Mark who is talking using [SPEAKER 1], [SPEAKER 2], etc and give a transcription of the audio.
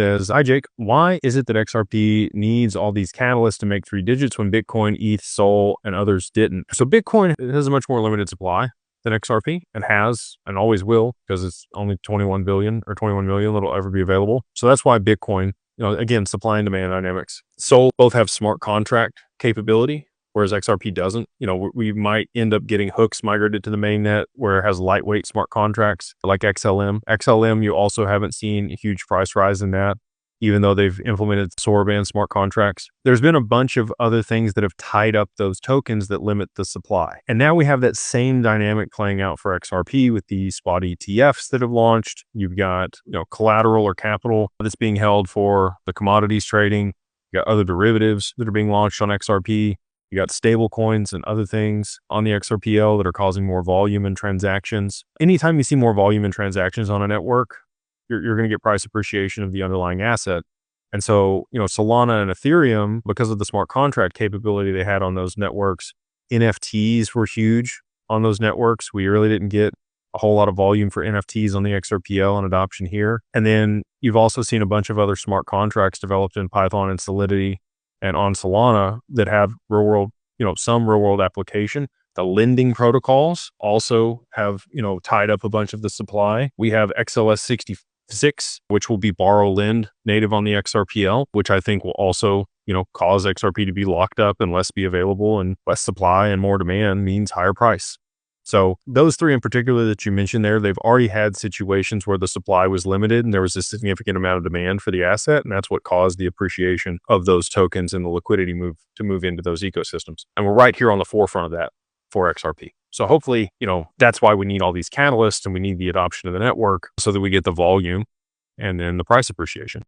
[SPEAKER 1] Says, hi Jake, why is it that XRP needs all these catalysts to make 3 digits when Bitcoin, ETH, Sol, and others didn't? So Bitcoin has a much more limited supply than XRP, and has and always will, because it's only 21 billion or 21 million that'll ever be available. So that's why Bitcoin, again, supply and demand dynamics. Sol both have smart contract capability, whereas XRP doesn't. We might end up getting hooks migrated to the mainnet where it has lightweight smart contracts like XLM. XLM, you also haven't seen a huge price rise in that, even though they've implemented Sorband smart contracts. There's been a bunch of other things that have tied up those tokens that limit the supply. And now we have that same dynamic playing out for XRP with the spot ETFs that have launched. You've got, collateral or capital that's being held for the commodities trading. You got other derivatives that are being launched on XRP. You got stable coins and other things on the XRPL that are causing more volume in transactions. Anytime you see more volume in transactions on a network, you're going to get price appreciation of the underlying asset. And so, Solana and Ethereum, because of the smart contract capability they had on those networks, NFTs were huge on those networks. We really didn't get a whole lot of volume for NFTs on the XRPL and adoption here. And then you've also seen a bunch of other smart contracts developed in Python and Solidity and on Solana that have real world, some real world application. The lending protocols also have, tied up a bunch of the supply. We have XLS 66, which will be borrow lend native on the XRPL, which I think will also, cause XRP to be locked up and less be available, and less supply and more demand means higher price. So those 3 in particular that you mentioned there, they've already had situations where the supply was limited and there was a significant amount of demand for the asset. And that's what caused the appreciation of those tokens and the liquidity to move into those ecosystems. And we're right here on the forefront of that for XRP. So hopefully, that's why we need all these catalysts and we need the adoption of the network so that we get the volume and then the price appreciation.